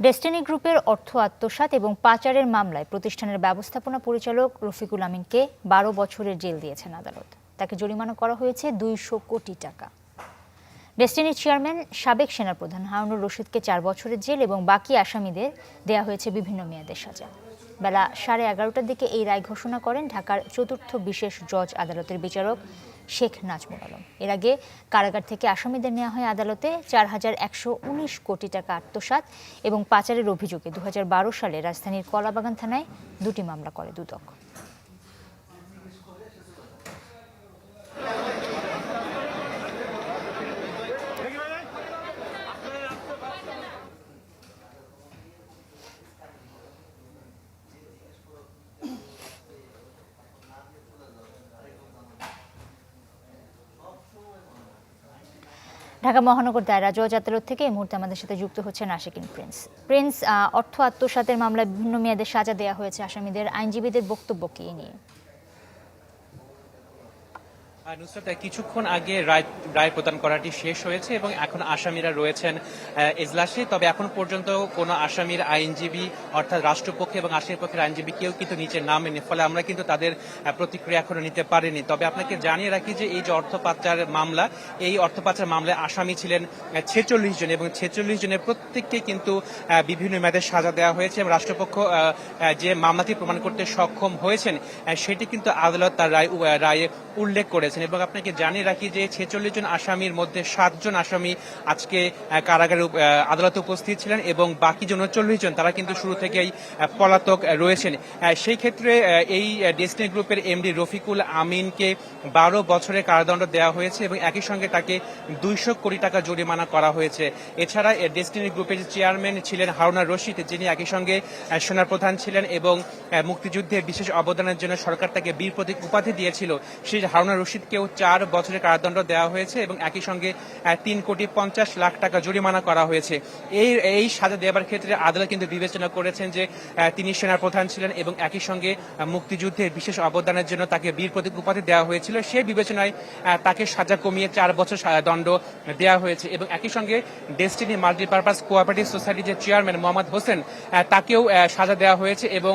Destiny গ্রুপের অর্থ আত্মসাৎ এবং পাচারের মামলায় প্রতিষ্ঠানের ব্যবস্থাপনা পরিচালক রফিকুল আমিনকে ১২ বছরের জেল দিয়েছেন আদালত। তাকে জরিমানা করা হয়েছে ২০০ কোটি টাকা। ডেস্টিনির চেয়ারম্যান সাবেক সেনাপ্রধান হারুনুর রশিদকে ৪ বছরের জেল এবং বাকি আসামিদের দেয়া হয়েছে বিভিন্ন মেয়াদের সাজা। বেলা ১১:৩০টার দিকে এই রায় ঘোষণা করেন ঢাকার চতুর্থ বিশেষ জজ আদালতের বিচারক শেখ নাজমুল আলম। এর আগে কারাগার থেকে আসামিদের নেওয়া হয় আদালতে ৪,১১৯ কোটি টাকা আত্মসাৎ এবং পাচারের অভিযোগে ২০১২ সালে রাজধানীর কলাবাগান থানায় ২টি মামলা করে দুদক। ঢাকা মহানগর দায়রা জজ আদালত থেকে এই মুহূর্তে আমাদের সাথে যুক্ত হচ্ছেন আশিকিন প্রিন্স। অর্থ আত্মসাতের মামলায় বিভিন্ন মেয়াদে সাজা দেওয়া হয়েছে আসামিদের, আইনজীবীদের বক্তব্য কি নিয়ে? নুসরাত, কিছুক্ষণ আগে রায় প্রদান করাটি শেষ হয়েছে এবং এখন আসামিরা রয়েছেন এজলাসে। তবে এখন পর্যন্ত কোনো আসামির আইনজীবী অর্থাৎ রাষ্ট্রপক্ষ এবং আসামি পক্ষের আইনজীবী কেউ কিন্তু নিচে নামেনি, ফলে আমরা কিন্তু তাদের প্রতিক্রিয়া এখনো নিতে পারিনি। তবে আপনাকে জানিয়ে রাখি যে এই যে অর্থ পাচার মামলা, এই অর্থ পাচার মামলায় আসামি ছিলেন ৪৬ জন এবং ৪৬ জনের প্রত্যেককে কিন্তু বিভিন্ন মেয়াদে সাজা দেওয়া হয়েছে এবং রাষ্ট্রপক্ষ যে মামলাটি প্রমাণ করতে সক্ষম হয়েছেন সেটি কিন্তু আদালত তার রায়ে উল্লেখ করেছেন। এবং আপনাকে জানিয়ে রাখি যে ৪৬ জন আসামির মধ্যে ৭ জন আসামি আজকে কারাগারে আদালতে উপস্থিত ছিলেন এবং বাকি যে ৩৯ জন তারা কিন্তু শুরু থেকেই পলাতক রয়েছেন। সেই ক্ষেত্রে এই ডেস্টিনি গ্রুপের এমডি রফিকুল আমিনকে ১২ বছরের কারাদণ্ড দেওয়া হয়েছে এবং একই সঙ্গে তাকে ২০০ কোটি টাকা জরিমানা করা হয়েছে। এছাড়া ডেস্টিনি গ্রুপের চেয়ারম্যান ছিলেন হারুনুর রশিদ, যিনি একই সঙ্গে সেনাপ্রধান ছিলেন এবং মুক্তিযুদ্ধে বিশেষ অবদানের জন্য সরকার তাকে বীর প্রতীক উপাধি দিয়েছিল। সেই হারুনুর রশিদকেও ৪ বছরের কারাদণ্ড দেওয়া হয়েছে এবং একই সঙ্গে ৩,৫০,০০,০০০ টাকা জরিমানা করা হয়েছে। এই সাজা দেওয়ার ক্ষেত্রে আদালত কিন্তু বিবেচনা করেছেন যে তিনি সেনাপ্রধান ছিলেন এবং একই সঙ্গে মুক্তিযুদ্ধের বিশেষ অবদানের জন্য তাকে বীর প্রতীক উপাধি দেওয়া হয়েছিল। সেই বিবেচনায় তাকে সাজা কমিয়ে ৪ বছর দণ্ড দেওয়া হয়েছে এবং একই সঙ্গে ডেস্টিনি মাল্টিপারপাস কোঅপারেটিভ সোসাইটির যে চেয়ারম্যান মোহাম্মদ হোসেন, তাকেও সাজা দেওয়া হয়েছে এবং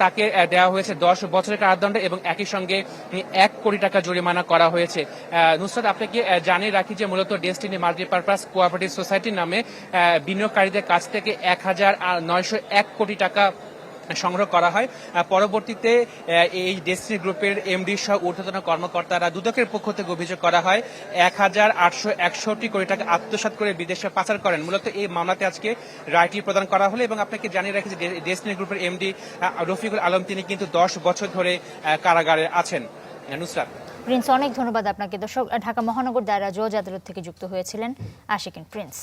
তাকে দেওয়া হয়েছে ১০ বছরের কারাদণ্ড এবং একই সঙ্গে ১ কোটি টাকা জরিমানা করা হয়েছে। নুসরাত, আপনাকে জানিয়ে রাখি যে মূলত ডেস্টিনি মাল্টিপারপাস কোঅপারেটিভ সোসাইটির নামে বিনিয়োগকারীদের কাছ থেকে ১,৯০১ কোটি টাকা সংগ্রহ করা হয়। পরবর্তীতে এই ডেস্টিনি গ্রুপের এমডি সহ ঊর্ধ্বতন কর্মকর্তারা দুদকের পক্ষ থেকে অভিযোগ করা হয় ১,৮৬১ কোটি টাকা আত্মসাৎ করে বিদেশে পাচার করেন। মূলত এই মামলাতে আজকে রায়টি প্রদান করা হলো এবং আপনাকে জানিয়ে রাখি যে ডেস্টিনি গ্রুপের এমডি রফিকুল আলম তিনি কিন্তু ১০ বছর ধরে কারাগারে আছেন। নুসরাত প্রিন্স, অনেক ধন্যবাদ আপনাকে। দর্শক, ঢাকা মহানগর দায়রা জজ আদালত থেকে যুক্ত হয়েছিলেন আশিকিন প্রিন্স।